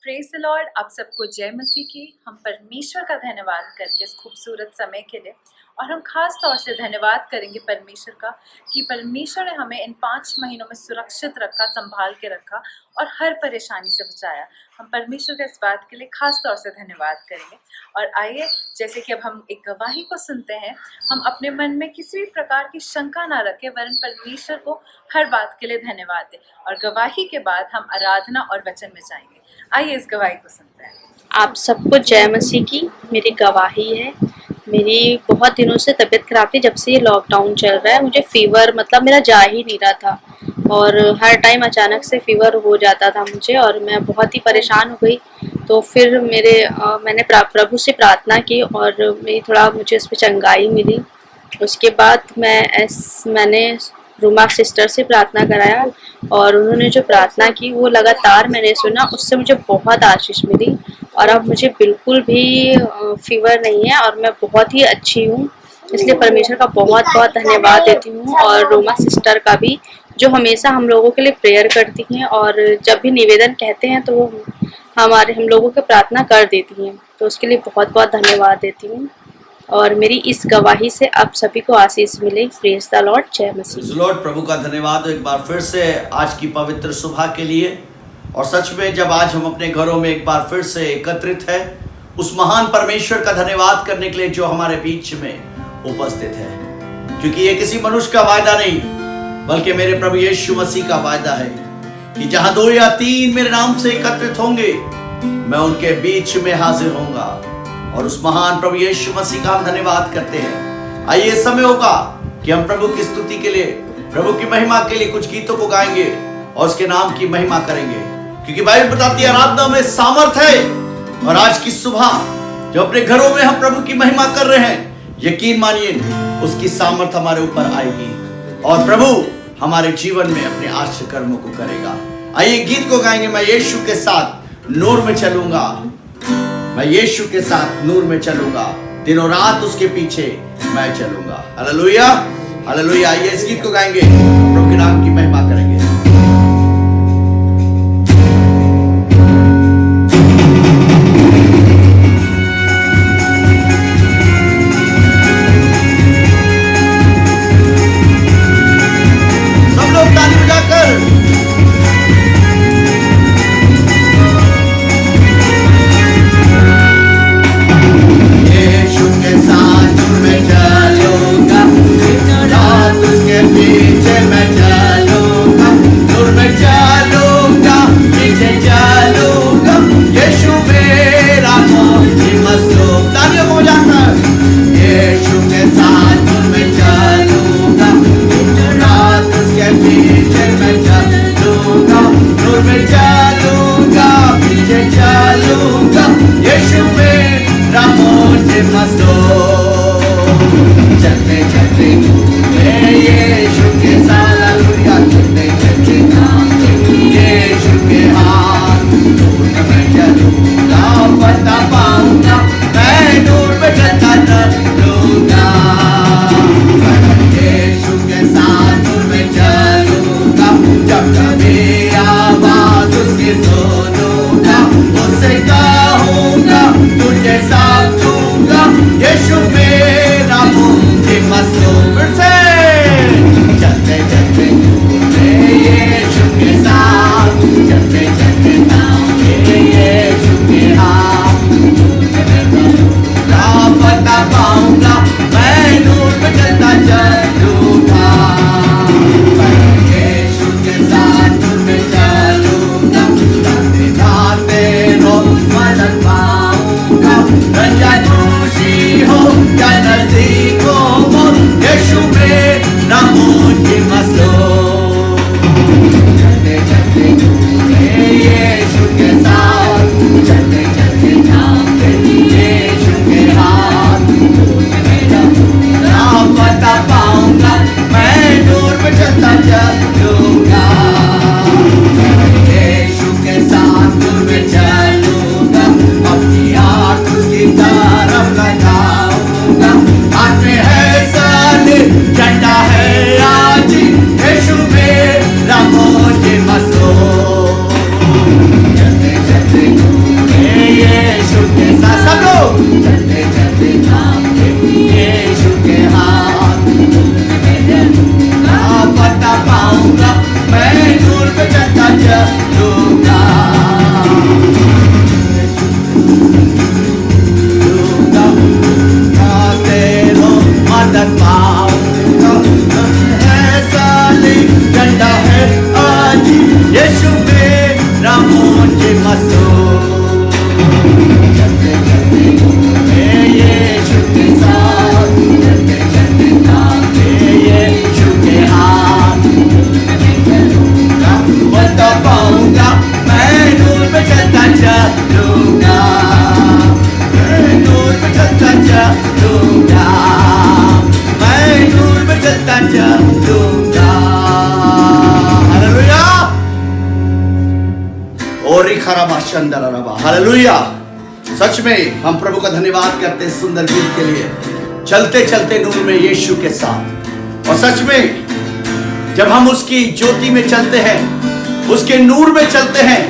Praise the Lord. आप सबको जय मसीह की। हम परमेश्वर का धन्यवाद करेंगे इस खूबसूरत समय के लिए, और हम खास तौर से धन्यवाद करेंगे परमेश्वर का कि परमेश्वर ने हमें इन 5 महीनों में सुरक्षित रखा, संभाल के रखा और हर परेशानी से बचाया। हम परमेश्वर के इस बात के लिए खास तौर से धन्यवाद करेंगे। और आइए, जैसे कि अब हम एक गवाही को सुनते हैं, हम अपने मन में किसी भी प्रकार की शंका ना रखें, वरन परमेश्वर को हर बात के लिए धन्यवाद दें। और गवाही के बाद हम आराधना और वचन में जाएंगे। आइए इस गवाही को सुनते हैं। आप सबको जय मसीह की। मेरी गवाही है, मेरी बहुत दिनों से तबीयत खराब थी। जब से ये लॉकडाउन चल रहा है, मुझे फीवर मतलब मेरा जा ही नहीं रहा था, और हर टाइम अचानक से फीवर हो जाता था मुझे, और मैं बहुत ही परेशान हो गई। तो फिर मैंने प्रभु से प्रार्थना की, और मुझे उस पर चंगाई मिली। उसके बाद मैंने रूमा सिस्टर से प्रार्थना कराया, और उन्होंने जो प्रार्थना की वो लगातार मैंने सुना, उससे मुझे बहुत आशीष मिली। और अब मुझे बिल्कुल भी फीवर नहीं है, और मैं बहुत ही अच्छी हूँ। इसलिए परमेश्वर का बहुत बहुत धन्यवाद देती हूँ, और रोमा सिस्टर का भी, जो हमेशा हम लोगों के लिए प्रेयर करती हैं, और जब भी निवेदन कहते हैं तो वो हम लोगों की प्रार्थना कर देती हैं। तो उसके लिए बहुत बहुत धन्यवाद देती हूँ, और मेरी इस गवाही से आप सभी को आशीष मिले। प्रेज द लॉर्ड, जय मसीह। लॉर्ड, प्रभु का धन्यवाद हो एक बार फिर से आज की पवित्र सुबह के लिए। और सच में जब आज हम अपने घरों में एक बार फिर से एकत्रित है, उस महान परमेश्वर का धन्यवाद करने के लिए जो हमारे बीच में उपस्थित है, क्योंकि ये किसी मनुष्य का वायदा नहीं, बल्कि मेरे प्रभु यीशु मसीह का वायदा है कि जहां 2 या 3 मेरे नाम से एकत्रित होंगे, मैं उनके बीच में हाजिर होऊंगा। और उस महान प्रभु यीशु मसीह का हम धन्यवाद करते हैं। आइए समय होगा कि हम प्रभु की स्तुति के लिए, प्रभु की महिमा के लिए कुछ गीतों को गाएंगे और उसके नाम की महिमा करेंगे, क्योंकि बाइबल बताती है आराधना में सामर्थ है। और आज की सुबह जो अपने घरों में हम प्रभु की महिमा कर रहे हैं, यकीन मानिए उसकी सामर्थ हमारे ऊपर आएगी, और प्रभु हमारे जीवन में अपने आश्चर्य कर्मों को करेगा। आइए गीत को गाएंगे। मैं यीशु के साथ नूर में चलूंगा, मैं यीशु के साथ नूर में चलूंगा, दिनों रात उसके पीछे मैं चलूंगा। Hallelujah, hallelujah. आइए इस गीत को गाएंगे, प्रभु के नाम की महिमा करेंगे। सब लोग ताली बजाकर पीछे मैं चलूंगा, नूर में चलूंगा, पीछे चलूंगा, यीशु मेरा मोती मसलूब। तालियों को बजाकर यीशु के साथ नूर में चलूंगा, रात उसके पीछे मैं चलूंगा, नूर में चलूंगा, पीछे चलूंगा, यीशु मेरा मोती मसलूब। चलते चलते यीशु के साथ, हालेलुया, चलते चलते यीशु के हाथ, नूर में चलूंगा, पता पाऊंगा, मैं नूर में चलता चलूंगा। यीशु के साथ नूर में चलूंगा, जब कभी आवाज उसकी सुनूंगा, उससे कहूंगा तुझे साथ दूंगा, यीशु मेरा मुझे मसलूब। फिर से चलते चलते यीशु के साथ, चलते चलते यीशु के हाथ, पता पाऊंगा, मैं नूर में चलता चलूंगा। यीशु के साथ नूर में चलूंगा, गाते गाते रोज मदद पाऊंगा, रंजा खुशी हो या नजदीक हो, यीशु मेरा मुझे मसलूब। चलते चलते यीशु के साथ, चलते चलते यीशु के हाथ, ना पता पाऊंगा, मैं नूर में चलता चलूंगा। यीशु के साथ नूर में चलूंगा, अपनी आँख उसकी तरफ लगाऊंगा, हाथ में है साले, झंडा है आज, पे चलता चलूंगा, तेरो मदद पाऊंगा, ऐसा झंडा है आज यीशु मेरा मुझे मसूद, चलते चलते यीशु के साथ, चलते चलते जाते यीशु के हाथ, बता पाऊंगा मैं नूर पे चलता चलूंगा, मैं नूर पे चलता चलूंगा, मैं नूर पे चलता चलूंगा। हालेलुया। और हालेलुया। सच में हम प्रभु का धन्यवाद करते हैं सुंदर गीत के लिए, चलते चलते नूर में यीशु के साथ। और सच में जब हम उसकी ज्योति में चलते हैं, उसके नूर में चलते हैं,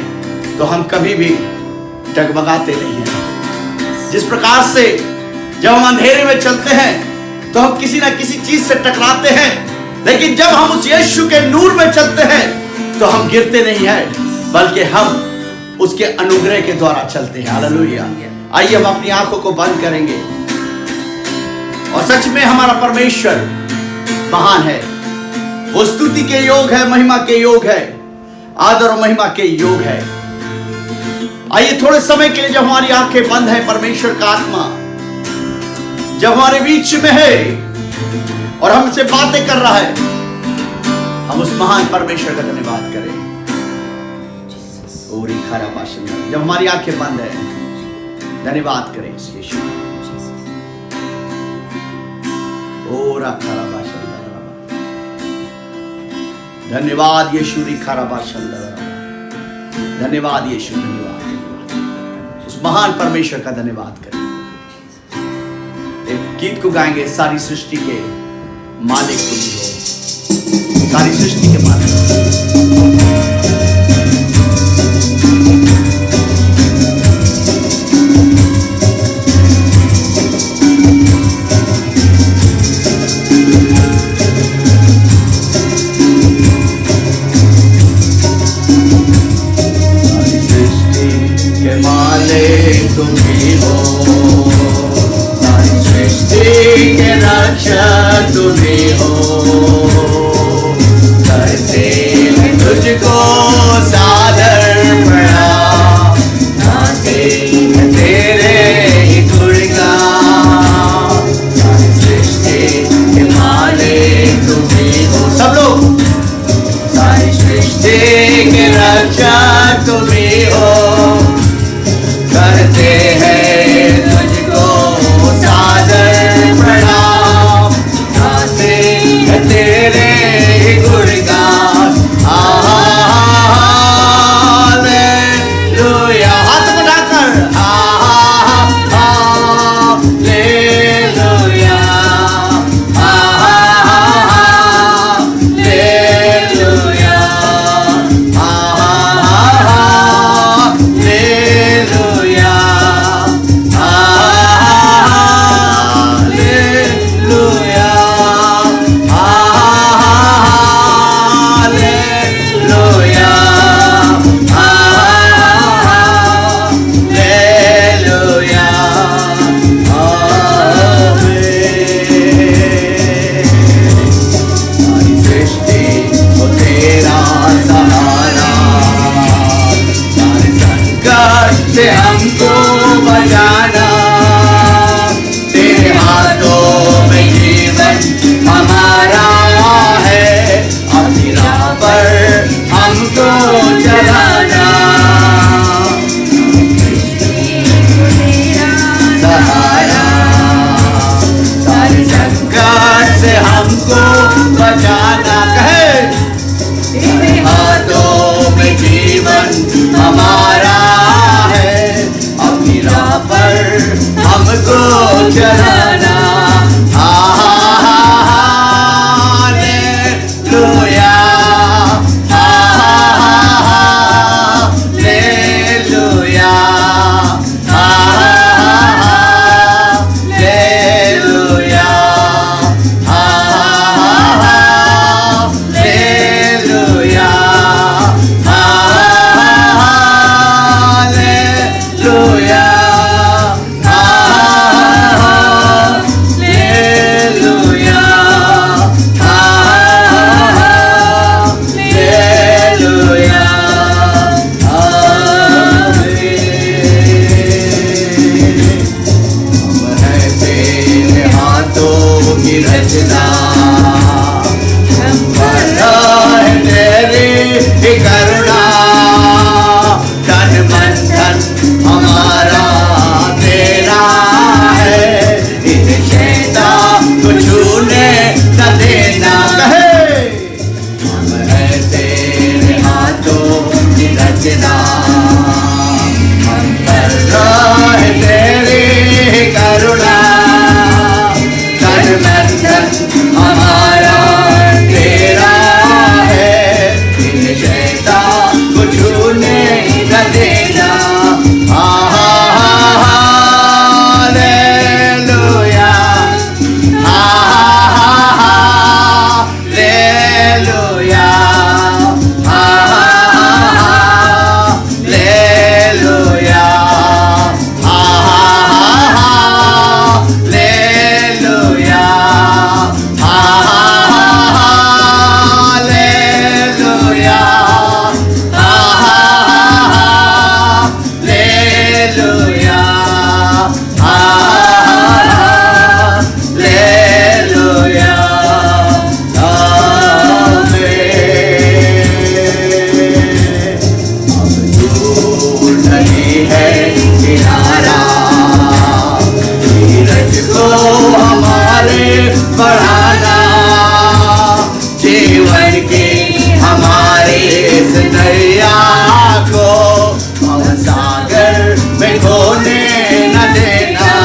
तो हम कभी भी डगमगाते नहीं हैं। जिस प्रकार से जब हम अंधेरे में चलते हैं तो हम किसी ना किसी चीज से टकराते हैं, लेकिन जब हम उस यीशु के नूर में चलते हैं तो हम गिरते नहीं हैं, बल्कि हम उसके अनुग्रह के द्वारा चलते हैं। हालेलुया। आइए हम अपनी आंखों को बंद करेंगे और सच में हमारा परमेश्वर महान है, वो स्तुति के योग है, महिमा के योग है, आदर और महिमा के योग है। आइए थोड़े समय के लिए जब हमारी आंखें बंद है, परमेश्वर का आत्मा जब हमारे बीच में है और हमसे बातें कर रहा है, हम उस महान परमेश्वर का धन्यवाद करें। जब हमारी आंखें बंद है, धन्यवाद करें इस यीशु। धन्यवाद यीशु। धन्यवाद यीशु। धन्यवाद उस महान परमेश्वर का धन्यवाद करें। एक गीत को गाएंगे, सारी सृष्टि के मालिक तुम ही हो, सारी सृष्टि के मालिक। तुम ही हो, सारी सृष्टि के रक्षक तुम ही हो, करते इतना हम पर रहे तेरी करुणा, तन मन धन हमारा तेरा है, इन शैतान को छूने न देना। को हमारे बढ़ाना, जीवन के हमारे इस नैया को सागर में खोने न देना।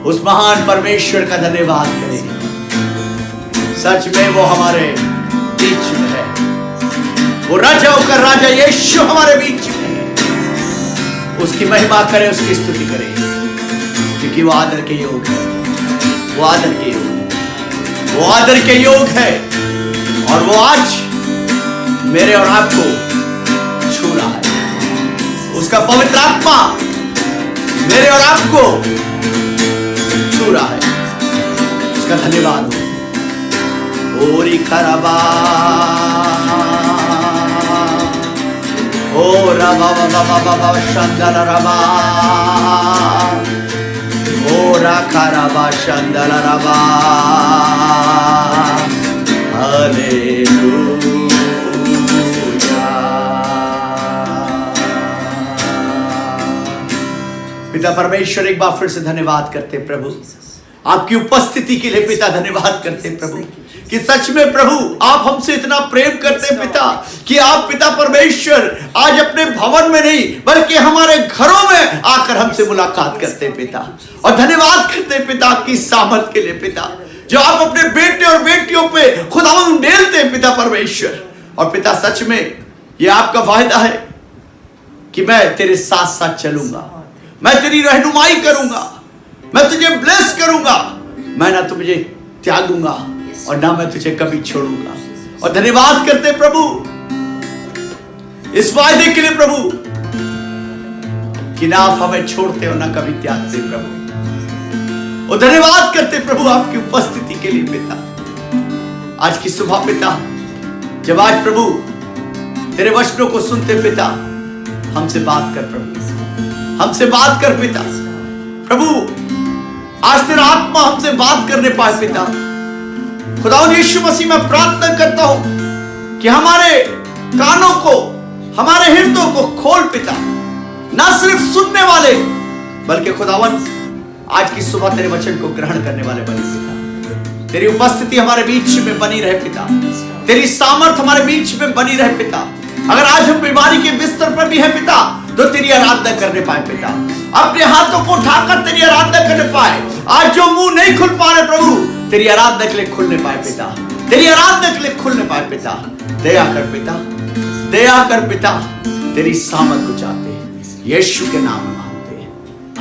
उस महान परमेश्वर का धन्यवाद करें। सच में वो हमारे बीच में है, वो राजा होकर राजा यीशु हमारे बीच में है। उसकी महिमा करें, उसकी स्तुति करें, क्योंकि वो आदर के योग है, वो आदर के योग है, वो आदर के योग है। और वो आज मेरे और आपको छू रहा है। उसका पवित्र आत्मा मेरे और आपको छू रहा है। उसका धन्यवाद हो। ओरी खराबा ओ रबा बाबा बाबा शंदल रबा ओ राखा रबा शंदल रबा। हालेलुया। पिता परमेश्वर, एक बार फिर से धन्यवाद करते प्रभु आपकी उपस्थिति के लिए। पिता धन्यवाद करते प्रभु कि सच में प्रभु आप हमसे इतना प्रेम करते पिता, कि आप पिता परमेश्वर आज अपने भवन में नहीं बल्कि हमारे घरों में आकर हमसे मुलाकात करते पिता। और धन्यवाद करते पिता आपकी सामर्थ के लिए पिता, जो आप अपने बेटे और बेटियों पे खुदावंद उंडेलते पिता परमेश्वर। और पिता सच में ये आपका वायदा है कि मैं तेरे साथ साथ चलूंगा, मैं तेरी रहनुमाई करूंगा, मैं तुझे ब्लेस करूंगा, मैं ना तुझे त्यागूंगा और ना मैं तुझे कभी छोड़ूंगा। और धन्यवाद करते प्रभु इस वायदे के लिए प्रभु कि ना आप हमें छोड़ते हो ना कभी त्यागते प्रभु। और धन्यवाद करते प्रभु आपकी उपस्थिति के लिए पिता। आज की सुबह पिता, जब आज प्रभु तेरे वचनों को सुनते पिता, हमसे बात कर प्रभु, हमसे बात कर पिता प्रभु। आज तेरा आत्मा हमसे बात करने पाए पिता। खुदावंद यीशु मसीह, मैं प्रार्थना करता हूं कि हमारे कानों को, हमारे हृदयों को खोल पिता, ना सिर्फ सुनने वाले बल्कि खुदावंद आज की सुबह तेरे वचन को ग्रहण करने वाले बने पिता। तेरी उपस्थिति हमारे बीच में बनी रहे पिता, तेरी सामर्थ हमारे बीच में बनी रहे पिता। अगर आज हम बीमारी के बिस्तर पर भी हैं पिता, तो तेरी आराधना करने पाए पिता, अपने हाथों को उठाकर तेरी आराधना करने पाए। आज जो मुंह नहीं खुल पा रहे प्रभु, तेरी आराधना के लिए खुलने पाए पिता, तेरी आराधना के लिए खुलने पाए पिता। दया कर पिता, दया कर पिता, तेरी सामर्थ को चाहते हैं, यीशु के नाम में मांगते हैं,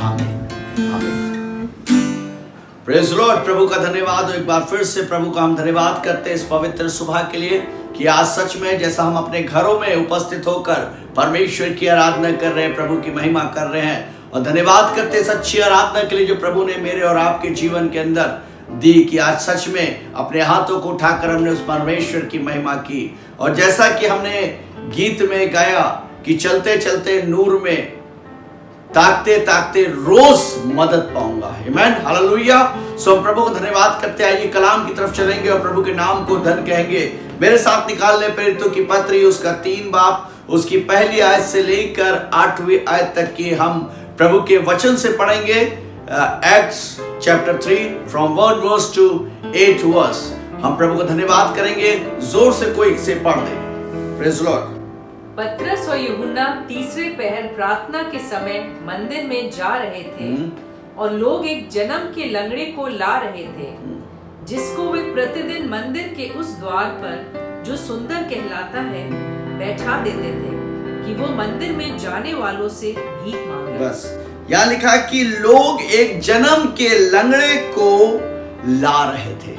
आमीन आमीन। Praise Lord. प्रभु का धन्यवाद। एक बार फिर से प्रभु का हम धन्यवाद करते हैं इस पवित्र सुबह के लिए कि आज सच में जैसा हम अपने घरों में उपस्थित होकर परमेश्वर की आराधना कर रहे हैं, प्रभु की महिमा कर रहे हैं, और धन्यवाद करते हैं सच्ची आराधना के लिए जो प्रभु ने मेरे और आपके जीवन के अंदर दी, कि आज सच में अपने हाथों को उठाकर हमने उस परमेश्वर की महिमा की। और जैसा कि हमने गीत में गाया कि चलते चलते नूर में, ताकते ताकते रोज मदद पाऊंगा। आमीन हालेलुया। सो हम प्रभु को धन्यवाद करते हैं। ये कलाम की तरफ चलेंगे और प्रभु के नाम को धन कहेंगे। मेरे साथ निकाल ले प्रेरितों की पत्री, उसका 3 बाब, उसकी पहली आयत से लेकर 8वीं आयत तक की हम प्रभु के वचन से पढ़ेंगे। Acts chapter 3 from 1 verse to 8 verse. हम प्रभु को धन्यवाद करेंगे। जोर से कोई से पढ़ दे। Praise Lord. पतरस और यूहन्ना तीसरे पहर प्रार्थना के समय मंदिर में जा रहे थे और लोग एक जन्म के लंगड़े को ला रहे थे, जिसको वे प्रतिदिन मंदिर के उस द्वार पर जो सुंदर कहलाता है बैठा देते थे कि वो मंदिर में जाने वालों से भीख मांगे। बस यहाँ लिखा कि लोग एक जन्म के लंगड़े को ला रहे थे।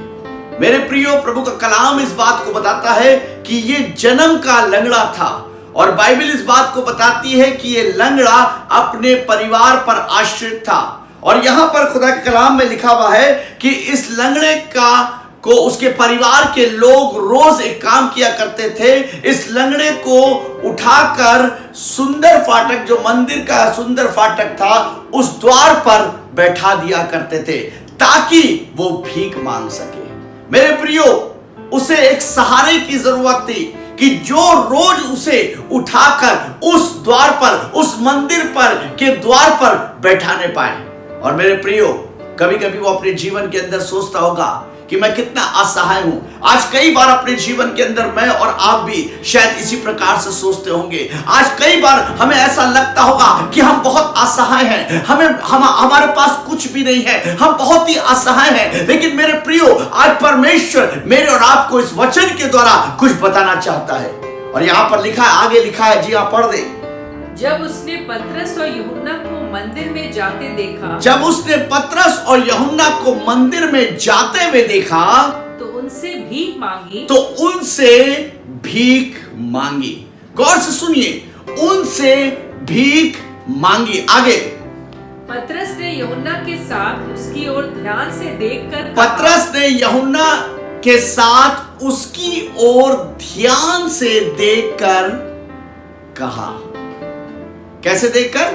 मेरे प्रियो, प्रभु का कलाम इस बात को बताता है कि ये जन्म का लंगड़ा था, और बाइबल इस बात को बताती है कि ये लंगड़ा अपने परिवार पर आश्रित था। और यहां पर खुदा के कलाम में लिखा हुआ है कि इस लंगड़े को उसके परिवार के लोग रोज एक काम किया करते थे, इस लंगड़े को उठाकर सुंदर फाटक, जो मंदिर का सुंदर फाटक था, उस द्वार पर बैठा दिया करते थे ताकि वो भीख मांग सके। मेरे प्रियो, उसे एक सहारे की जरूरत थी कि जो रोज उसे उठाकर उस द्वार पर, उस मंदिर पर के द्वार पर बैठाने पाए। और मेरे प्रियो, कभी कभी वो अपने जीवन के अंदर सोचता होगा कि मैं कितना असहाय हूं। आज कई बार अपने जीवन के अंदर मैं और आप भी शायद इसी प्रकार से सोचते होंगे। आज कई बार हमें ऐसा लगता होगा कि हम बहुत असहाय हैं, हमारे पास कुछ भी नहीं है, हम बहुत ही असहाय हैं। लेकिन मेरे प्रियो, आज परमेश्वर मेरे और आपको इस वचन के द्वारा कुछ बताना चाहता है। और यहां पर लिखा है, आगे लिखा है, जी हाँ पढ़ दे। जब उसने पतरस और यूहन्ना को मंदिर में जाते देखा, जब उसने पतरस और यूहन्ना को मंदिर में जाते हुए देखा तो उनसे भीख मांगी, तो उनसे भीख मांगी। गौर से सुनिए, उनसे भीख मांगी। आगे, पतरस ने यूहन्ना के साथ उसकी ओर ध्यान से देखकर पतरस ने यूहन्ना के साथ उसकी ओर ध्यान से देखकर कहा। कैसे देखकर?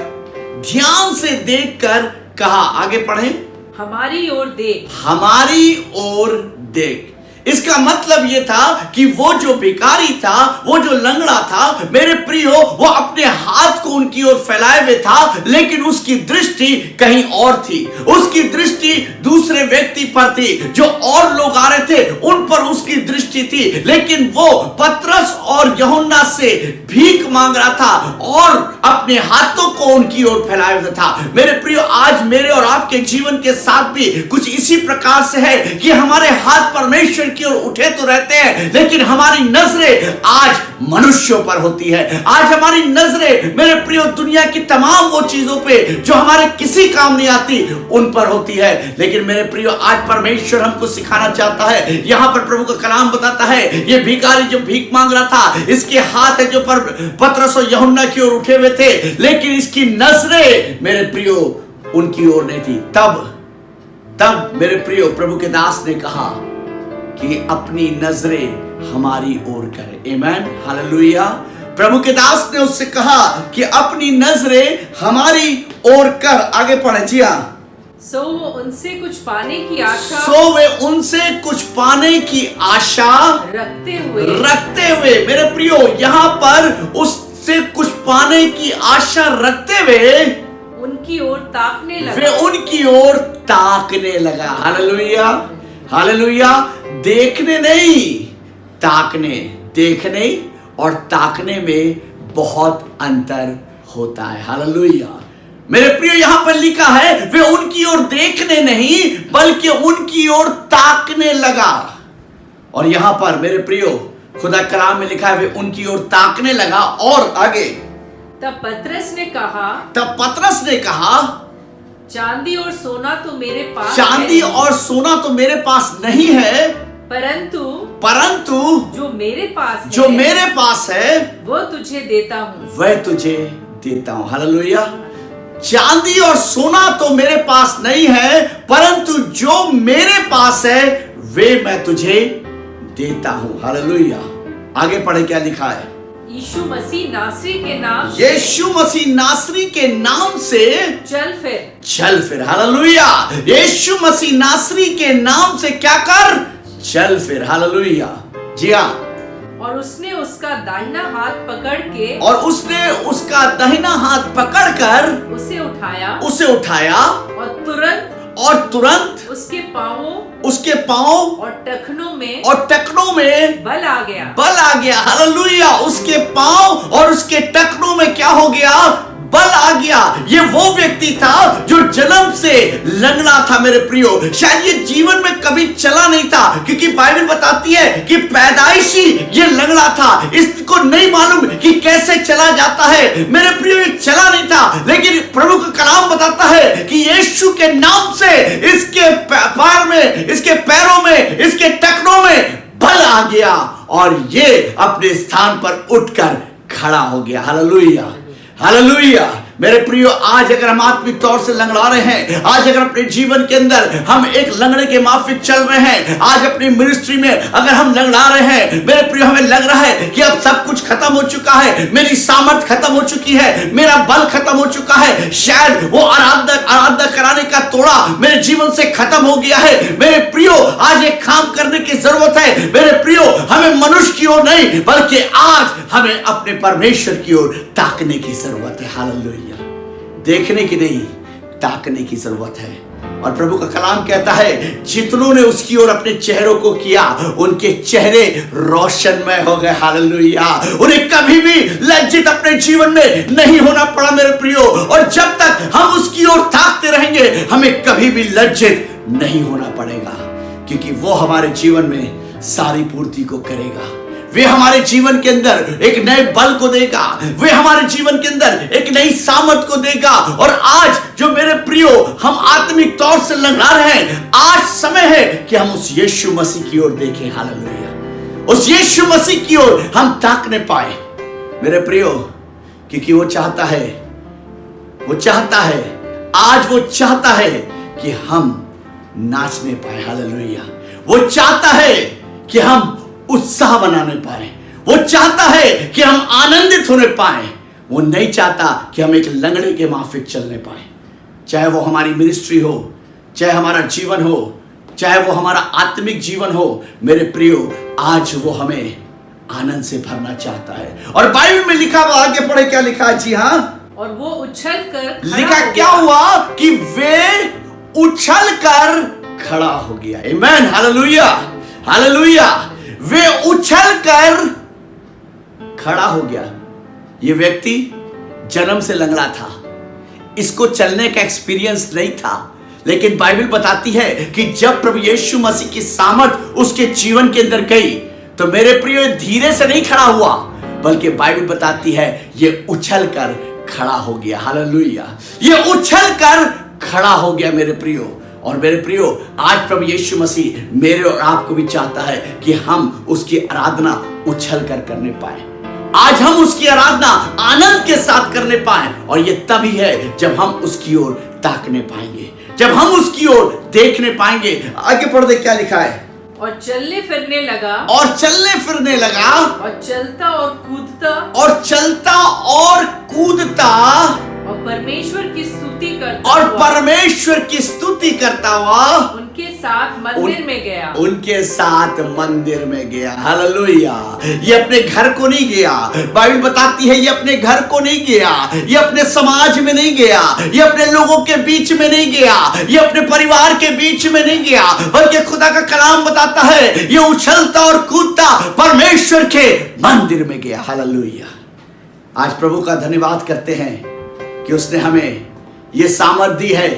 ध्यान से देखकर कहा। आगे पढ़ें। हमारी ओर देख, हमारी ओर देख। इसका मतलब यह था कि वो जो भिखारी था, वो जो लंगड़ा था, मेरे प्रियो, वो अपने हाथ को उनकी ओर फैलाए हुए था, लेकिन उसकी दृष्टि कहीं और थी। उसकी दृष्टि दूसरे व्यक्ति पर थी, जो और लोग आ रहे थे उन पर उसकी दृष्टि थी। लेकिन वो पतरस और यूहन्ना से भीख मांग रहा था और अपने हाथों को उनकी ओर फैलाए हुए था। मेरे प्रियो, आज मेरे और आपके जीवन के साथ भी कुछ इसी प्रकार से है कि हमारे हाथ परमेश्वर की ओर उठे तो रहते हैं, लेकिन हमारी नजरें आज मनुष्यों पर होती है। आज हमारी नजरें, मेरे प्रियो, दुनिया की तमाम वो चीजों पे जो हमारे किसी काम नहीं आती उन पर होती है। लेकिन मेरे प्रियो, आज परमेश्वर हमको सिखाना चाहता है। यहां पर प्रभु का कलाम बताता है, ये भिखारी जो भीख मांग रहा था, इसके हाथ है जो पर पतरस और यूहन्ना की ओर उठे हुए थे, लेकिन इसकी नजरें, मेरे प्रियो, उनकी ओर नहीं थी। तब मेरे प्रियो, प्रभु के दास ने कहा कि अपनी नजरें हमारी ओर करे। आमीन हालेलुया। प्रभु के दास ने उससे कहा कि अपनी नजरें हमारी ओर कर। आगे पढ़े। जी हाँ। सो वो उनसे कुछ पाने की आशा, वे उनसे कुछ पाने की आशा रखते हुए, मेरे प्रियो, यहाँ पर उससे कुछ पाने की आशा रखते हुए उनकी ओर ताकने लगा। वे उनकी ओर ताकने लगा। Hallelujah hallelujah. देखने नहीं, ताकने। देखने और ताकने में बहुत अंतर होता है। हालेलुया। मेरे प्रियो, यहां पर लिखा है वे उनकी ओर देखने नहीं बल्कि उनकी ओर ताकने लगा। और यहां पर मेरे प्रियो खुदा कलाम में लिखा है वे उनकी ओर ताकने लगा। और आगे तब पतरस ने कहा, चांदी और सोना तो मेरे पास चांदी और सोना तो मेरे पास नहीं है, परंतु जो मेरे पास है वो तुझे देता हूँ। वह तुझे देता हूं। हालेलुया। चांदी और सोना तो मेरे पास नहीं है, परंतु जो मेरे पास है वे मैं तुझे देता हूं। हालेलुया। आगे पढ़े क्या लिखा है। यीशु मसीह नासरी के नाम से चल फिर। हालेलुया। यीशु मसीह नासरी के नाम से क्या कर, चल फिर। हालेलुया। जी हाँ। और उसने उसका दाहिना हाथ पकड़ कर उसे उठाया और तुरंत उसके पांव और टखनों में बल आ गया। हालेलुया। उसके पांव और उसके टखनों में क्या हो गया, बल आ गया। ये वो व्यक्ति था जो जन्म से लंगड़ा था। मेरे प्रियो, शायद ये जीवन में कभी चला नहीं था, क्योंकि बाइबल बताती है कि पैदाइशी ये लंगड़ा था। इसको नहीं मालूम कि कैसे चला जाता है। मेरे प्रियो, ये चला नहीं था, लेकिन प्रभु का कलाम बताता है कि यीशु के नाम से इसके पैर में, इसके पैरों में, इसके टखनों में बल आ गया और ये अपने स्थान पर उठकर खड़ा हो गया। हालेलुया। हालेलुया। मेरे प्रियो, आज अगर हम आत्मिक तौर से लंगड़ा रहे हैं, आज अगर अपने जीवन के अंदर हम एक लंगड़े के माफिक चल रहे हैं, आज अपनी मिनिस्ट्री में अगर हम लंगड़ा रहे हैं, मेरे प्रियो हमें लग रहा है कि अब सब कुछ खत्म हो चुका है, मेरी सामर्थ खत्म हो चुकी है, मेरा बल खत्म हो चुका है, शायद वो आराधना कराने का तोड़ा मेरे जीवन से खत्म हो गया है। मेरे प्रियो, आज एक काम करने की जरूरत है। मेरे प्रियो, हमें मनुष्य की ओर नहीं बल्कि आज हमें अपने परमेश्वर की ओर ताकने की जरूरत है। हालेलुया। देखने की नहीं, ताकने की जरूरत है। और प्रभु का कलाम कहता है जितनों ने उसकी ओर अपने चेहरों को किया उनके चेहरे रोशनमय हो गए। हालेलुया। उन्हें कभी भी लज्जित अपने जीवन में नहीं होना पड़ा मेरे प्रियो। और जब तक हम उसकी ओर ताकते रहेंगे हमें कभी भी लज्जित नहीं होना पड़ेगा, क्योंकि वो हमारे जीवन में सारी पूर्ति को करेगा। वे हमारे जीवन के अंदर एक नए बल को देगा, वे हमारे जीवन के अंदर एक नई सामर्थ को देगा। और आज जो मेरे प्रियो हम आत्मिक तौर से लंगड़ा रहे हैं, आज समय है कि हम उस यीशु मसीह की ओर देखें। हालेलुया। उस यीशु मसीह की ओर हम ताकने पाए मेरे प्रियो, क्योंकि वो चाहता है आज वो चाहता है कि हम नाचने पाए। हालेलुया। वो चाहता है कि हम उत्साह बनाने पाए, वो चाहता है कि हम आनंदित होने पाए। वो नहीं चाहता कि हम एक लंगड़े के माफिक चलने पाए। चाहे वो हमारी मिनिस्ट्री हो, चाहे हमारा जीवन हो, चाहे वो हमारा आत्मिक जीवन हो, मेरे प्रियो आज वो हमें आनंद से भरना चाहता है। और बाइबल में लिखा हुआ, आगे पढ़े क्या लिखा है। जी हाँ। और वो उछल कर लिखा क्या हुआ कि वे उछल कर खड़ा हो गया। आमीन। हालेलुया। हालेलुया। वे उछल कर खड़ा हो गया। ये व्यक्ति जन्म से लंगड़ा था, इसको चलने का एक्सपीरियंस नहीं था, लेकिन बाइबल बताती है कि जब प्रभु यीशु मसीह की सामर्थ उसके जीवन के अंदर गई तो मेरे प्रियो धीरे से नहीं खड़ा हुआ, बल्कि बाइबल बताती है ये उछल कर खड़ा हो गया। हालेलुया। ये उछल कर खड़ा हो गया मेरे प्रियो। और मेरे प्रियो, आज प्रभु यीशु मसीह मेरे और आपको भी चाहता है कि हम उसकी आराधना उछल कर करने पाए। आज हम उसकी आराधना आनंद के साथ करने पाए, और ये तभी है जब हम उसकी ओर ताकने पाएंगे, जब हम उसकी ओर देखने पाएंगे। आगे पढ़ दे क्या लिखा है। और चलने फिरने लगा और चलता और कूदता और परमेश्वर की स्तुति करता हुआ उनके साथ मंदिर में गया। हालेलुया। ये अपने घर को नहीं गया, बाइबल बताती है ये अपने घर को नहीं गया, ये अपने समाज में नहीं गया, ये अपने लोगों के बीच में नहीं गया, ये अपने परिवार के बीच में नहीं गया, बल्कि खुदा का कलाम बताता है ये उछलता और कूदता परमेश्वर के मंदिर में गया। हालेलुया। आज प्रभु का धन्यवाद करते हैं कि उसने हमें ये सामर्थ दी है,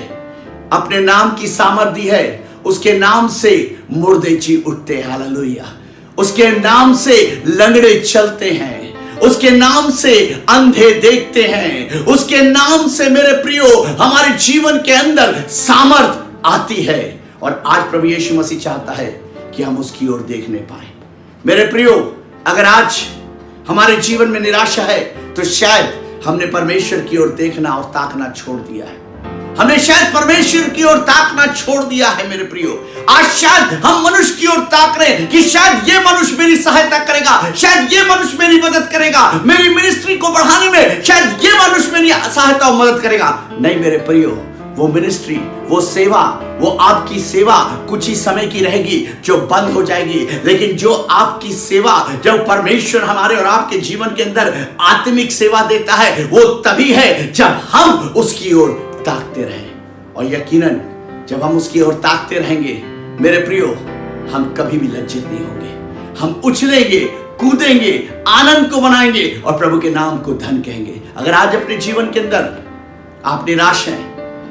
अपने नाम की सामर्थ दी है। उसके नाम से मुर्दे जी उठते हैं, हालेलुया। उसके नाम से लंगड़े चलते हैं, उसके नाम से अंधे देखते हैं, उसके नाम से मेरे प्रियो हमारे जीवन के अंदर सामर्थ आती है। और आज प्रभु यीशु मसीह चाहता है कि हम उसकी ओर देखने पाए। मेरे प्रियो, अगर आज हमारे जीवन में निराशा है तो शायद हमने परमेश्वर की ओर देखना और ताकना छोड़ दिया है। हमने शायद परमेश्वर की ओर ताकना छोड़ दिया है। मेरे प्रियो, आज शायद हम मनुष्य की ओर ताक रहे हैं कि शायद ये मनुष्य मेरी सहायता करेगा, शायद ये मनुष्य मेरी मदद करेगा, मेरी मिनिस्ट्री को बढ़ाने में शायद ये मनुष्य मेरी सहायता और मदद करेगा। नहीं मेरे प्रियो, वो मिनिस्ट्री, वो सेवा, वो आपकी सेवा कुछ ही समय की रहेगी जो बंद हो जाएगी। लेकिन जो आपकी सेवा, जब परमेश्वर हमारे और आपके जीवन के अंदर आत्मिक सेवा देता है, वो तभी है जब हम उसकी ओर ताकते रहें। और यकीनन जब हम उसकी ओर ताकते रहेंगे मेरे प्रियो, हम कभी भी लज्जित नहीं होंगे। हम उछलेंगे, कूदेंगे, आनंद को मनाएंगे और प्रभु के नाम को धन कहेंगे। अगर आज अपने जीवन के अंदर आप निराश हैं,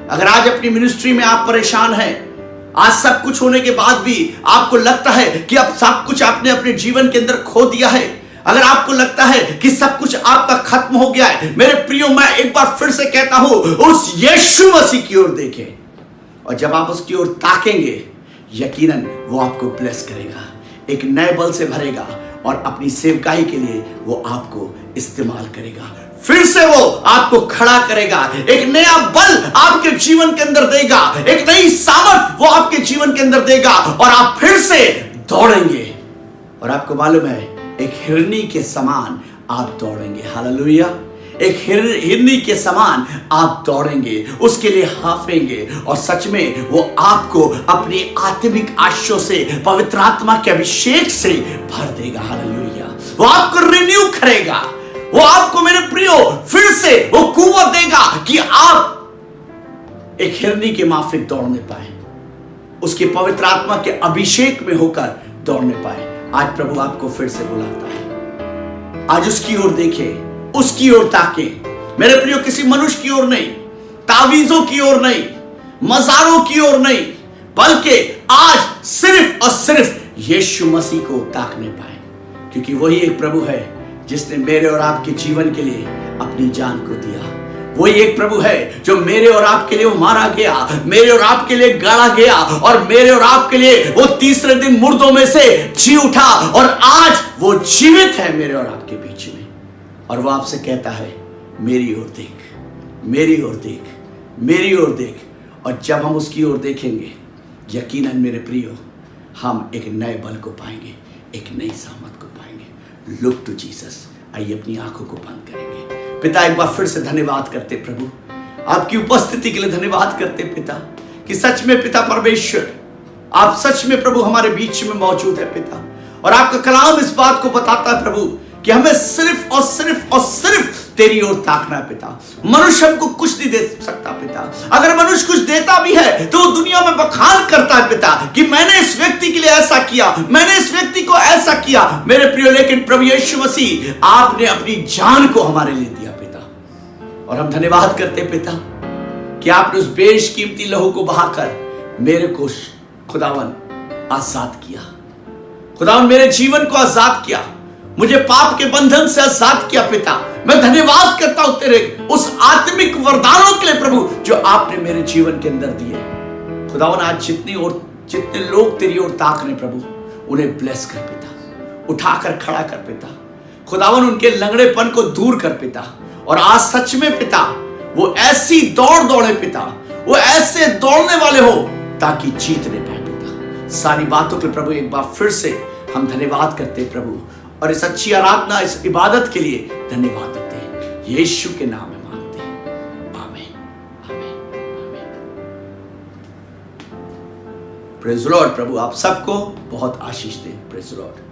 अगर आज अपनी मिनिस्ट्री में आप परेशान हैं, आज सब कुछ होने के बाद भी आपको लगता है कि अब सब कुछ आपने अपने जीवन के अंदर खो दिया है, अगर आपको लगता है कि सब कुछ आपका खत्म हो गया है, मेरे प्रियो मैं एक बार फिर से कहता हूं, उस यीशु मसीह की ओर देखें। और जब आप उसकी ओर ताकेंगे, यकीनन वो आपको ब्लेस करेगा, एक नए बल से भरेगा और अपनी सेवकाई के लिए वो आपको इस्तेमाल करेगा। फिर से वो आपको खड़ा करेगा, एक नया बल आपके जीवन के अंदर देगा, एक नई सामर्थ वो आपके जीवन के अंदर देगा और आप फिर से दौड़ेंगे। और आपको मालूम है, एक हिरनी के समान आप दौड़ेंगे, हालेलुया। एक हिरनी के समान आप दौड़ेंगे, उसके लिए हाफेंगे और सच में वो आपको अपनी आत्मिक आशीषों से, पवित्र आत्मा के अभिषेक से भर देगा, हालेलुया। वो आपको रिन्यू करेगा, वो आपको मेरे प्रियो फिर से वो कुव्वत देगा कि आप एक हिरनी के माफिक दौड़ने पाए, उसके पवित्र आत्मा के अभिषेक में होकर दौड़ने पाए। आज प्रभु आपको फिर से बुलाता है, आज उसकी ओर देखें, उसकी ओर ताकें। मेरे प्रियो, किसी मनुष्य की ओर नहीं, तावीजों की ओर नहीं, मज़ारों की ओर नहीं, बल्कि आज सिर्फ और सिर्फ यीशु मसीह को ताकने पाए, क्योंकि वही एक प्रभु है जिसने मेरे और आपके जीवन के लिए अपनी जान को दिया। वही एक प्रभु है जो मेरे और आपके लिए वो मारा गया, मेरे और आपके लिए गाड़ा गया और मेरे और आपके लिए वो तीसरे दिन मुर्दों में से जी उठा और आज वो जीवित है मेरे और आपके बीच में। और वो आपसे कहता है, मेरी ओर देख, मेरी ओर देख, मेरी ओर देख। और जब हम उसकी ओर देखेंगे, यकीनन मेरे प्रियो, हम एक नए बल को पाएंगे, एक नई सामर्थ को पाएंगे। Look to Jesus. आइए अपनी आंखों को बंद करेंगे। पिता, एक बार फिर से धन्यवाद करते प्रभु, आपकी उपस्थिति के लिए धन्यवाद करते पिता, कि सच में पिता परमेश्वर, आप सच में प्रभु हमारे बीच में मौजूद है पिता। और आपका कलाम इस बात को बताता है प्रभु कि हमें सिर्फ और सिर्फ और सिर्फ तेरी ओर ताकना है पिता। मनुष्य हमको कुछ नहीं दे सकता पिता। अगर मनुष्य कुछ देता भी है तो वो दुनिया में बखान करता है पिता कि मैंने इस व्यक्ति के लिए ऐसा किया, मैंने इस व्यक्ति को ऐसा किया। मेरे प्रिय, लेकिन प्रभु यीशु मसीह, आपने अपनी जान को हमारे लिए दिया पिता। और हम धन्यवाद करते पिता कि आपने उस बेशकीमती लहू को बहाकर मेरे को खुदावन आजाद किया। खुदावन मेरे जीवन को आजाद किया, मुझे पाप के बंधन से आजाद किया पिता। मैं धन्यवाद करता हूं तेरे उस आत्मिक वरदानों के लिए प्रभु जो आपने मेरे जीवन के अंदर दिए। खुदावन आज जितने लोग तेरी ओर ताक रहे प्रभु, उन्हें ब्लेस कर पिता, उठाकर खड़ा कर पिता। खुदावन उनके लंगड़ेपन को दूर कर पिता। और आज सच में पिता वो ऐसी दौड़ दौड़े पिता, वो ऐसे दौड़ने वाले हो ताकि जीतने पाए पिता। सारी बातों के प्रभु एक बार फिर से हम धन्यवाद करते प्रभु, और इस अच्छी आराधना, इस इबादत के लिए धन्यवाद देते हैं। यीशु के नाम में मांगते हैं, आमीन, आमीन, आमीन। Praise the Lord. प्रभु आप सबको बहुत आशीष दे। Praise the Lord.